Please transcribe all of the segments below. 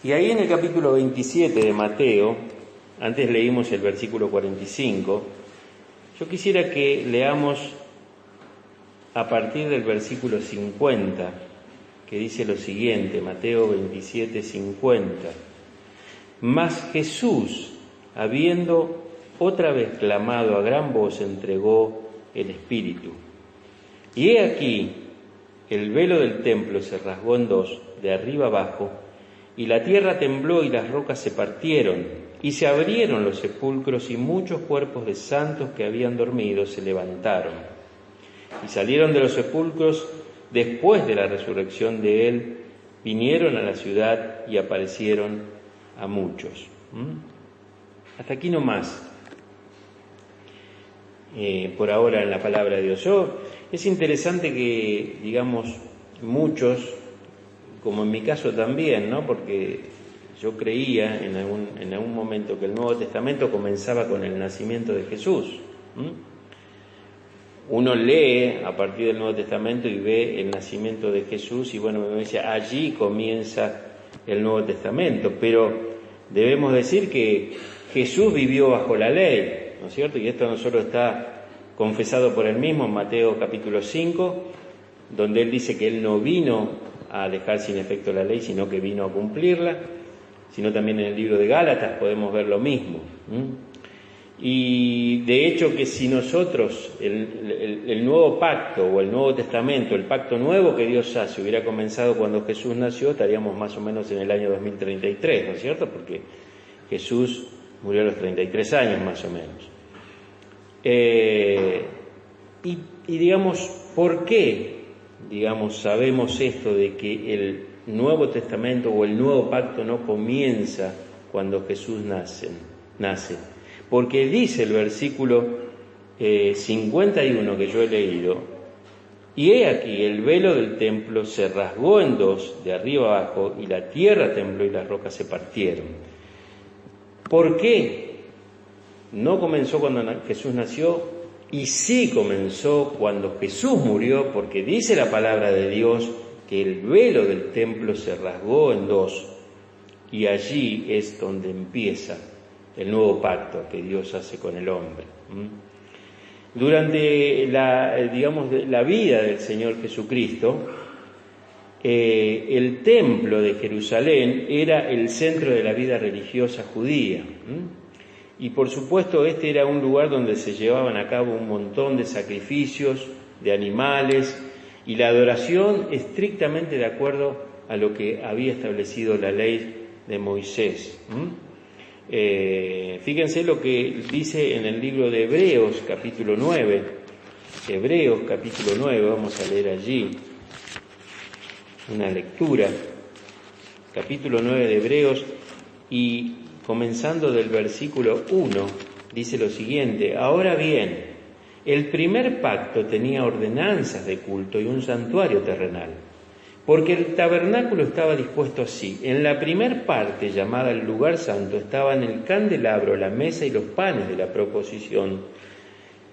Y ahí en el capítulo 27 de Mateo, antes leímos el versículo 45, yo quisiera que leamos a partir del versículo 50, que dice lo siguiente, Mateo 27, 50. Mas Jesús, habiendo otra vez clamado a gran voz, entregó el Espíritu. Y he aquí, el velo del templo se rasgó en dos, de arriba abajo, y la tierra tembló y las rocas se partieron, y se abrieron los sepulcros, y muchos cuerpos de santos que habían dormido se levantaron. Y salieron de los sepulcros después de la resurrección de él, vinieron a la ciudad y aparecieron a muchos. Hasta aquí nomás. Por ahora en la palabra de Dios. Es interesante que, digamos, muchos, como en mi caso también, ¿no? Porque yo creía en algún momento que el Nuevo Testamento comenzaba con el nacimiento de Jesús. Uno lee a partir del Nuevo Testamento y ve el nacimiento de Jesús y bueno, me dice, allí comienza el Nuevo Testamento, pero debemos decir que Jesús vivió bajo la ley, ¿no es cierto? Y esto no solo está confesado por él mismo en Mateo capítulo 5, donde él dice que él no vino a dejar sin efecto la ley, sino que vino a cumplirla, sino también en el libro de Gálatas podemos ver lo mismo. Y de hecho que si nosotros, el nuevo pacto o el Nuevo Testamento, el pacto nuevo que Dios hace, hubiera comenzado cuando Jesús nació, estaríamos más o menos en el año 2033, ¿no es cierto? Porque Jesús murió a los 33 años más o menos. Y digamos, ¿por qué, digamos, sabemos esto de que el Nuevo Testamento o el nuevo pacto no comienza cuando Jesús nace? Porque dice el versículo 51 que yo he leído, y he aquí el velo del templo se rasgó en dos, de arriba abajo, y la tierra tembló y las rocas se partieron. ¿Por qué no comenzó cuando Jesús nació? Y sí comenzó cuando Jesús murió, porque dice la palabra de Dios que el velo del templo se rasgó en dos, y allí es donde empieza el nuevo pacto que Dios hace con el hombre. Durante la vida del Señor Jesucristo, el templo de Jerusalén era el centro de la vida religiosa judía. Y por supuesto este era un lugar donde se llevaban a cabo un montón de sacrificios de animales y la adoración estrictamente de acuerdo a lo que había establecido la ley de Moisés. Fíjense lo que dice en el libro de Hebreos capítulo 9. Hebreos capítulo 9, vamos a leer allí una lectura. Capítulo 9 de Hebreos y comenzando del versículo 1, dice lo siguiente: ahora bien, el primer pacto tenía ordenanzas de culto y un santuario terrenal, porque el tabernáculo estaba dispuesto así. En la primer parte, llamada el lugar santo, estaban el candelabro, la mesa y los panes de la proposición.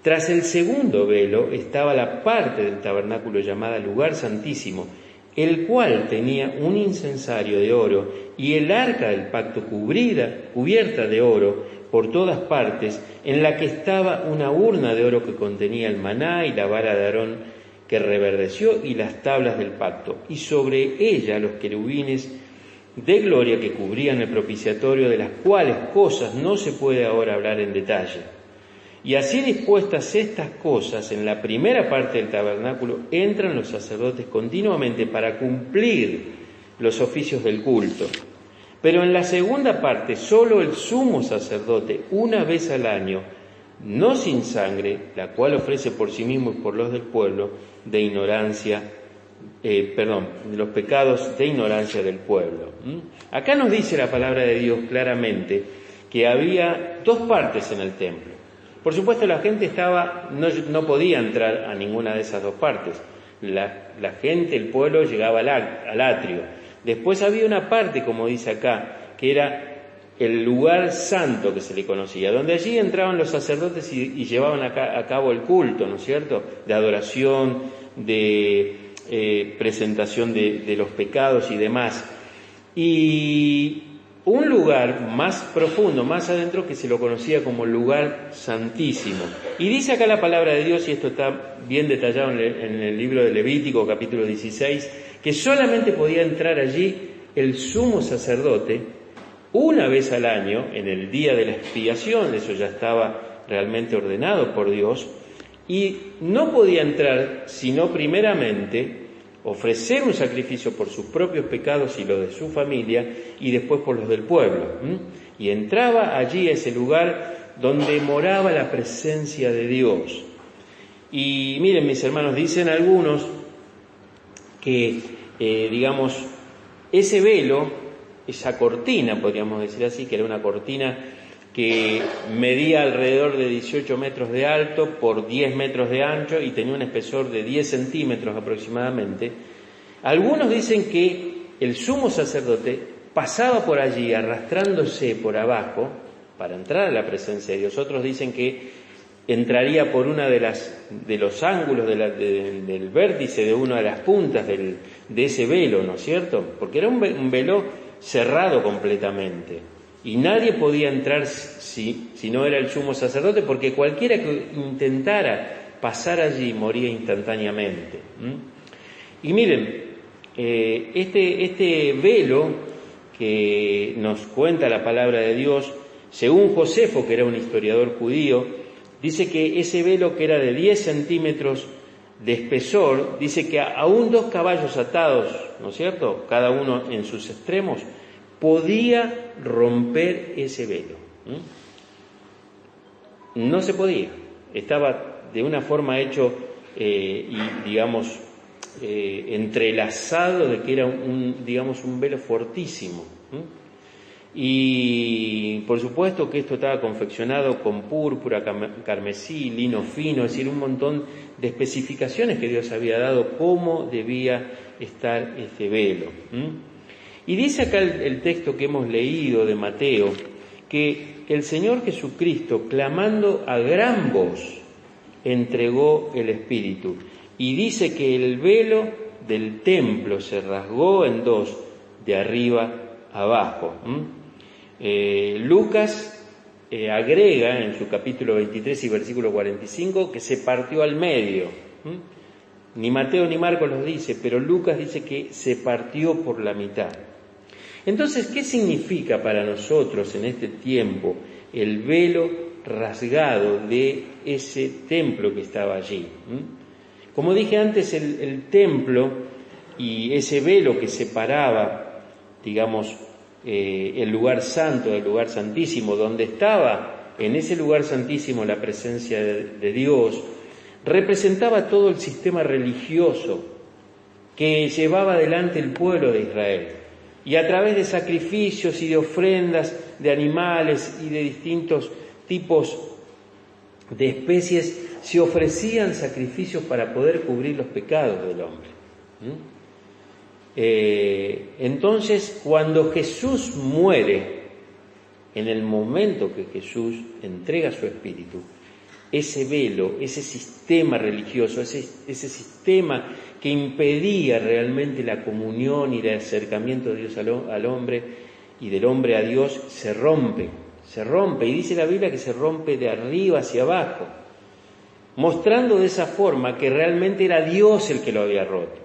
Tras el segundo velo estaba la parte del tabernáculo llamada lugar santísimo, el cual tenía un incensario de oro y el arca del pacto cubierta de oro por todas partes, en la que estaba una urna de oro que contenía el maná y la vara de Aarón que reverdeció y las tablas del pacto, y sobre ella los querubines de gloria que cubrían el propiciatorio, de las cuales cosas no se puede ahora hablar en detalle. Y así dispuestas estas cosas, en la primera parte del tabernáculo entran los sacerdotes continuamente para cumplir los oficios del culto. Pero en la segunda parte, solo el sumo sacerdote, una vez al año, no sin sangre, la cual ofrece por sí mismo y por los del pueblo, de los pecados de ignorancia del pueblo. Acá nos dice la palabra de Dios claramente que había dos partes en el templo. Por supuesto la gente no podía entrar a ninguna de esas dos partes. La gente, el pueblo, llegaba al atrio. Después había una parte, como dice acá, que era el lugar santo que se le conocía, donde allí entraban los sacerdotes y llevaban a cabo el culto, ¿no es cierto?, de adoración, de presentación de los pecados y demás. y un lugar más profundo, más adentro, que se lo conocía como lugar santísimo. Y dice acá la palabra de Dios, y esto está bien detallado en el libro de Levítico, capítulo 16, que solamente podía entrar allí el sumo sacerdote una vez al año, en el día de la expiación. Eso ya estaba realmente ordenado por Dios, y no podía entrar sino primeramente ofrecer un sacrificio por sus propios pecados y los de su familia, y después por los del pueblo. Y entraba allí a ese lugar donde moraba la presencia de Dios. Y miren, mis hermanos, dicen algunos que, ese velo, esa cortina, podríamos decir así, que era una cortina que medía alrededor de 18 metros de alto por 10 metros de ancho y tenía un espesor de 10 centímetros aproximadamente. Algunos dicen que el sumo sacerdote pasaba por allí arrastrándose por abajo para entrar a la presencia de Dios. Otros dicen que entraría por una de los ángulos del vértice de una de las puntas de ese velo, ¿no es cierto? Porque era un velo cerrado completamente. Y nadie podía entrar si no era el sumo sacerdote, porque cualquiera que intentara pasar allí moría instantáneamente. Y miren, este velo que nos cuenta la palabra de Dios, según Josefo, que era un historiador judío, dice que ese velo, que era de 10 centímetros de espesor, dice que aún 2 caballos atados, ¿no es cierto?, cada uno en sus extremos, podía romper ese velo. No se podía, estaba de una forma hecho entrelazado, de que era un velo fortísimo. Y por supuesto que esto estaba confeccionado con púrpura, carmesí, lino fino, es decir, un montón de especificaciones que Dios había dado cómo debía estar este velo. Y dice acá el texto que hemos leído de Mateo, que el Señor Jesucristo, clamando a gran voz, entregó el Espíritu. Y dice que el velo del templo se rasgó en 2, de arriba abajo. Lucas agrega en su capítulo 23 y versículo 45 que se partió al medio. Ni Mateo ni Marcos los dice, pero Lucas dice que se partió por la mitad. Entonces, ¿qué significa para nosotros en este tiempo el velo rasgado de ese templo que estaba allí? Como dije antes, el templo y ese velo que separaba, el lugar santo del lugar santísimo, donde estaba en ese lugar santísimo la presencia de Dios, representaba todo el sistema religioso que llevaba adelante el pueblo de Israel. Y a través de sacrificios y de ofrendas de animales y de distintos tipos de especies, se ofrecían sacrificios para poder cubrir los pecados del hombre. Entonces, cuando Jesús muere, en el momento que Jesús entrega su espíritu, ese velo, ese sistema religioso, ese sistema que impedía realmente la comunión y el acercamiento de Dios al hombre y del hombre a Dios, se rompe, y dice la Biblia que se rompe de arriba hacia abajo, mostrando de esa forma que realmente era Dios el que lo había roto.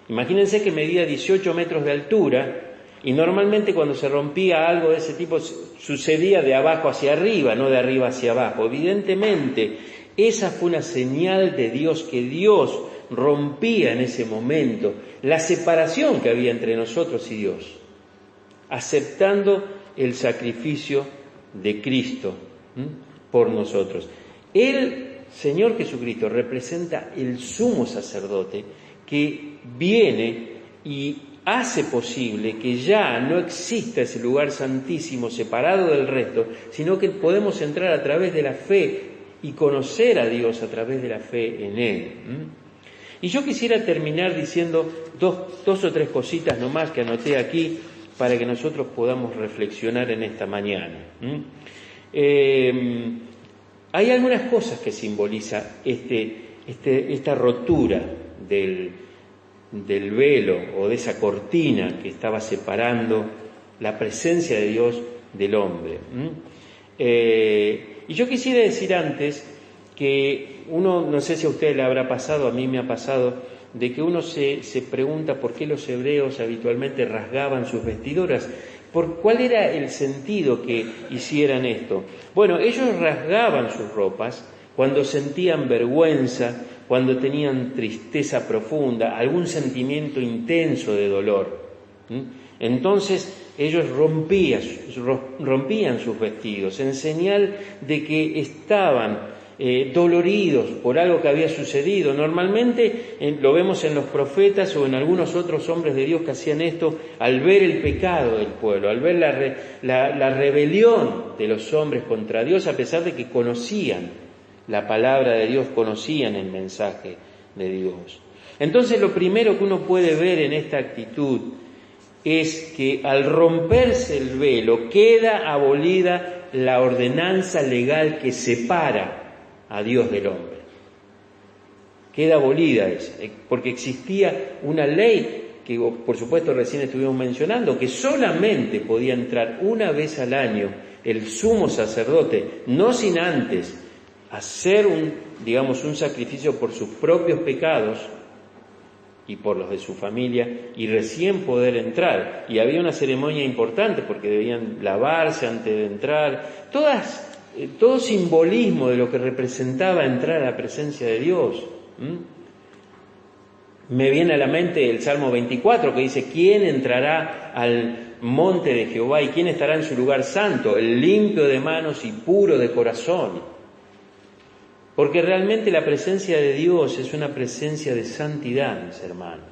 Imagínense que medía 18 metros de altura, y normalmente cuando se rompía algo de ese tipo sucedía de abajo hacia arriba, no de arriba hacia abajo. Evidentemente, esa fue una señal de Dios, que Dios rompía en ese momento la separación que había entre nosotros y Dios, aceptando el sacrificio de Cristo por nosotros. El Señor Jesucristo representa el sumo sacerdote que viene y hace posible que ya no exista ese lugar santísimo separado del resto, sino que podemos entrar a través de la fe y conocer a Dios a través de la fe en Él. Y yo quisiera terminar diciendo dos o tres cositas nomás que anoté aquí para que nosotros podamos reflexionar en esta mañana. Hay algunas cosas que simboliza esta rotura del velo o de esa cortina que estaba separando la presencia de Dios del hombre. Y yo quisiera decir antes que uno, no sé si a usted le habrá pasado, a mí me ha pasado, de que uno se pregunta por qué los hebreos habitualmente rasgaban sus vestiduras, cuál era el sentido que hicieran esto. Bueno, ellos rasgaban sus ropas cuando sentían vergüenza, cuando tenían tristeza profunda, algún sentimiento intenso de dolor. Entonces ellos rompían sus vestidos en señal de que estaban doloridos por algo que había sucedido. Normalmente lo vemos en los profetas o en algunos otros hombres de Dios que hacían esto al ver el pecado del pueblo, al ver la rebelión de los hombres contra Dios, a pesar de que conocían la palabra de Dios, conocían el mensaje de Dios. Entonces lo primero que uno puede ver en esta actitud es que al romperse el velo queda abolida la ordenanza legal que separa a Dios del hombre. Queda abolida esa, porque existía una ley que, por supuesto, recién estuvimos mencionando, que solamente podía entrar una vez al año el sumo sacerdote, no sin antes hacer un sacrificio por sus propios pecados y por los de su familia, y recién poder entrar. Y había una ceremonia importante porque debían lavarse antes de entrar, todo simbolismo de lo que representaba entrar a la presencia de Dios. Me viene a la mente el Salmo 24 que dice: ¿quién entrará al monte de Jehová y quién estará en su lugar santo? El limpio de manos y puro de corazón. Porque realmente la presencia de Dios es una presencia de santidad, mis hermanos.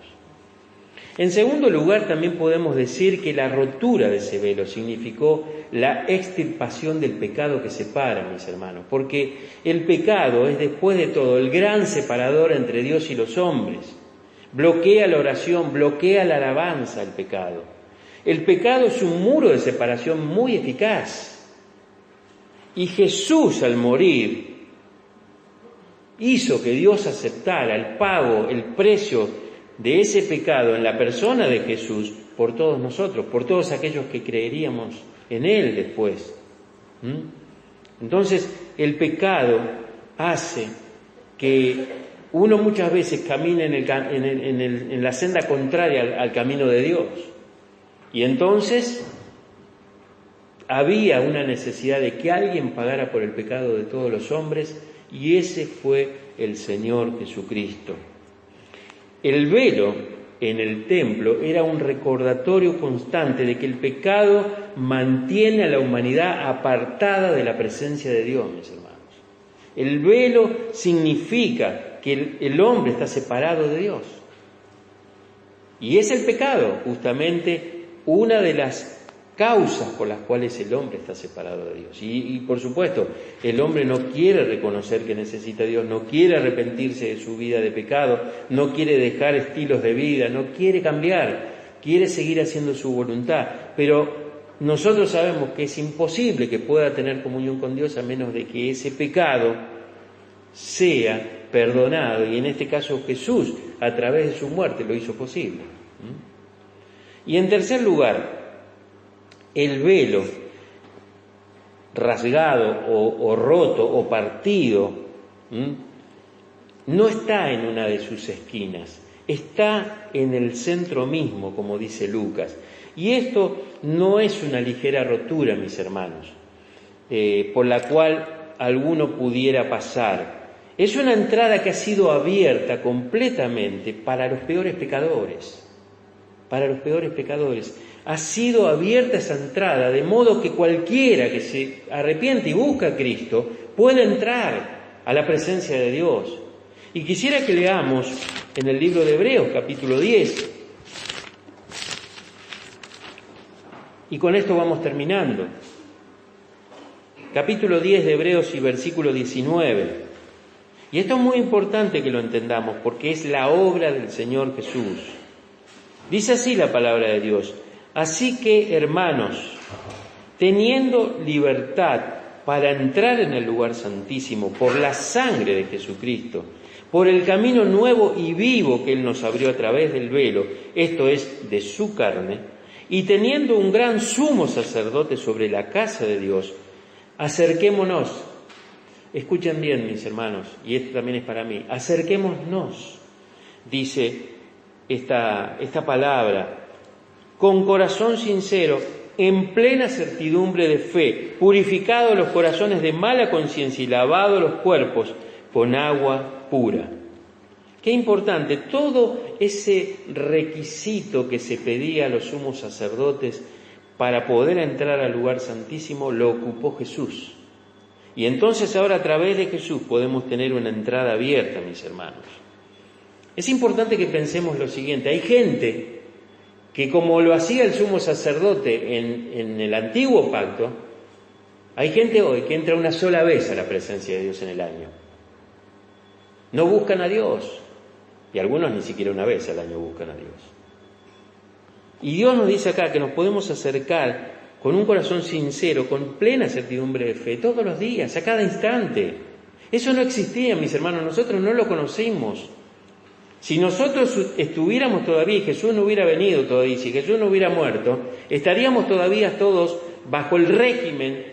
En segundo lugar, también podemos decir que la rotura de ese velo significó la extirpación del pecado que separa, mis hermanos. Porque el pecado es, después de todo, el gran separador entre Dios y los hombres. Bloquea la oración, bloquea la alabanza, el pecado. El pecado es un muro de separación muy eficaz. Y Jesús, al morir, hizo que Dios aceptara el pago, el precio de ese pecado en la persona de Jesús por todos nosotros, por todos aquellos que creeríamos en Él después. Entonces, el pecado hace que uno muchas veces camine en la senda contraria al camino de Dios. Y entonces había una necesidad de que alguien pagara por el pecado de todos los hombres, y ese fue el Señor Jesucristo. El velo en el templo era un recordatorio constante de que el pecado mantiene a la humanidad apartada de la presencia de Dios, mis hermanos. El velo significa que el hombre está separado de Dios. Y es el pecado, justamente, una de las causas por las cuales el hombre está separado de Dios. Y por supuesto, el hombre no quiere reconocer que necesita a Dios, no quiere arrepentirse de su vida de pecado, no quiere dejar estilos de vida, no quiere cambiar, quiere seguir haciendo su voluntad. Pero nosotros sabemos que es imposible que pueda tener comunión con Dios a menos de que ese pecado sea perdonado. Y en este caso Jesús, a través de su muerte, lo hizo posible. Y en tercer lugar, el velo rasgado o roto o partido no está en una de sus esquinas, está en el centro mismo, como dice Lucas. Y esto no es una ligera rotura, mis hermanos, por la cual alguno pudiera pasar. Es una entrada que ha sido abierta completamente para los peores pecadores. Para los peores pecadores. Ha sido abierta esa entrada, de modo que cualquiera que se arrepiente y busca a Cristo puede entrar a la presencia de Dios. Y quisiera que leamos en el libro de Hebreos, capítulo 10. Y con esto vamos terminando. Capítulo 10 de Hebreos y versículo 19. Y esto es muy importante que lo entendamos, porque es la obra del Señor Jesús. Dice así la palabra de Dios: así que, hermanos, teniendo libertad para entrar en el lugar santísimo por la sangre de Jesucristo, por el camino nuevo y vivo que Él nos abrió a través del velo, esto es, de su carne, y teniendo un gran sumo sacerdote sobre la casa de Dios, acerquémonos. Escuchen bien, mis hermanos, y esto también es para mí. Acerquémonos, dice esta palabra, con corazón sincero, en plena certidumbre de fe, purificados los corazones de mala conciencia y lavados los cuerpos con agua pura. Qué importante, todo ese requisito que se pedía a los sumos sacerdotes para poder entrar al lugar santísimo lo ocupó Jesús. Y entonces ahora a través de Jesús podemos tener una entrada abierta, mis hermanos. Es importante que pensemos lo siguiente, hay gente que como lo hacía el sumo sacerdote en el antiguo pacto, hay gente hoy que entra una sola vez a la presencia de Dios en el año. No buscan a Dios, y algunos ni siquiera una vez al año buscan a Dios. Y Dios nos dice acá que nos podemos acercar con un corazón sincero, con plena certidumbre de fe, todos los días, a cada instante. Eso no existía, mis hermanos, nosotros no lo conocimos. Si nosotros estuviéramos todavía y Jesús no hubiera venido todavía, si Jesús no hubiera muerto, estaríamos todavía todos bajo el régimen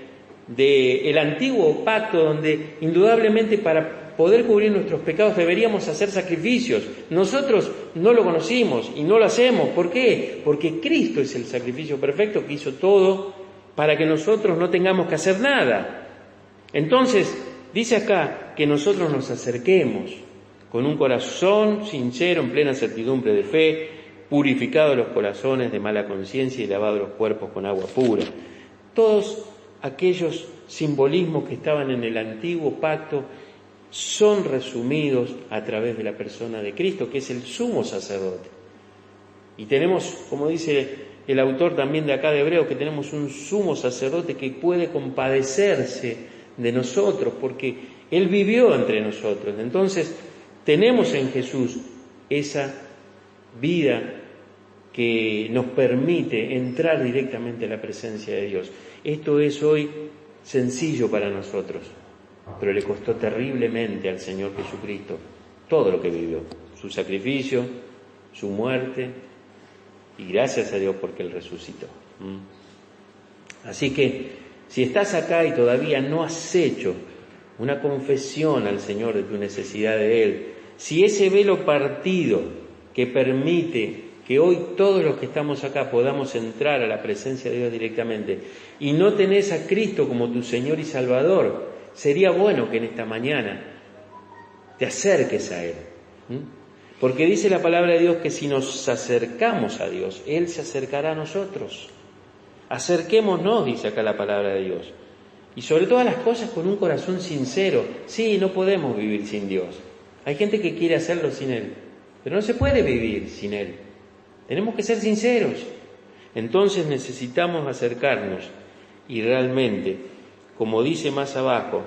del antiguo pacto, donde indudablemente para poder cubrir nuestros pecados deberíamos hacer sacrificios. Nosotros no lo conocimos y no lo hacemos. ¿Por qué? Porque Cristo es el sacrificio perfecto que hizo todo para que nosotros no tengamos que hacer nada. Entonces, dice acá que nosotros nos acerquemos con un corazón sincero, en plena certidumbre de fe, purificados los corazones de mala conciencia y lavados los cuerpos con agua pura. Todos aquellos simbolismos que estaban en el antiguo pacto son resumidos a través de la persona de Cristo, que es el sumo sacerdote. Y tenemos, como dice el autor también de acá de Hebreos, que tenemos un sumo sacerdote que puede compadecerse de nosotros, porque Él vivió entre nosotros. Entonces, tenemos en Jesús esa vida que nos permite entrar directamente a la presencia de Dios. Esto es hoy sencillo para nosotros, pero le costó terriblemente al Señor Jesucristo todo lo que vivió, su sacrificio, su muerte, y gracias a Dios porque Él resucitó. Así que si estás acá y todavía no has hecho una confesión al Señor de tu necesidad de Él, si ese velo partido que permite que hoy todos los que estamos acá podamos entrar a la presencia de Dios directamente y no tenés a Cristo como tu Señor y Salvador, sería bueno que en esta mañana te acerques a Él. Porque dice la palabra de Dios que si nos acercamos a Dios, Él se acercará a nosotros. Acerquémonos, dice acá la palabra de Dios. Y sobre todas las cosas con un corazón sincero. Sí, no podemos vivir sin Dios. Hay gente que quiere hacerlo sin Él, pero no se puede vivir sin Él. Tenemos que ser sinceros. Entonces necesitamos acercarnos y realmente, como dice más abajo,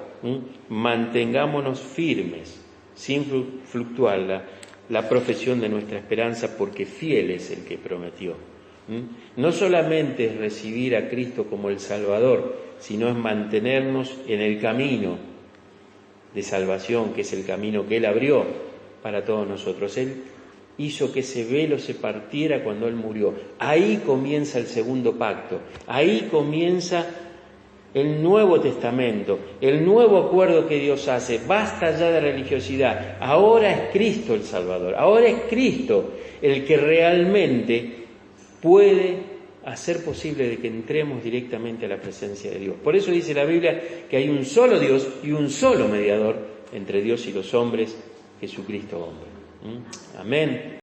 mantengámonos firmes, sin fluctuar la profesión de nuestra esperanza, porque fiel es el que prometió. No solamente es recibir a Cristo como el Salvador, sino es mantenernos en el camino de salvación, que es el camino que Él abrió para todos nosotros. Él hizo que ese velo se partiera cuando Él murió. Ahí comienza el segundo pacto, ahí comienza el Nuevo Testamento, el nuevo acuerdo que Dios hace. Basta ya de religiosidad, ahora es Cristo el Salvador, ahora es Cristo el que realmente puede hacer posible de que entremos directamente a la presencia de Dios. Por eso dice la Biblia que hay un solo Dios y un solo mediador entre Dios y los hombres, Jesucristo hombre. Amén.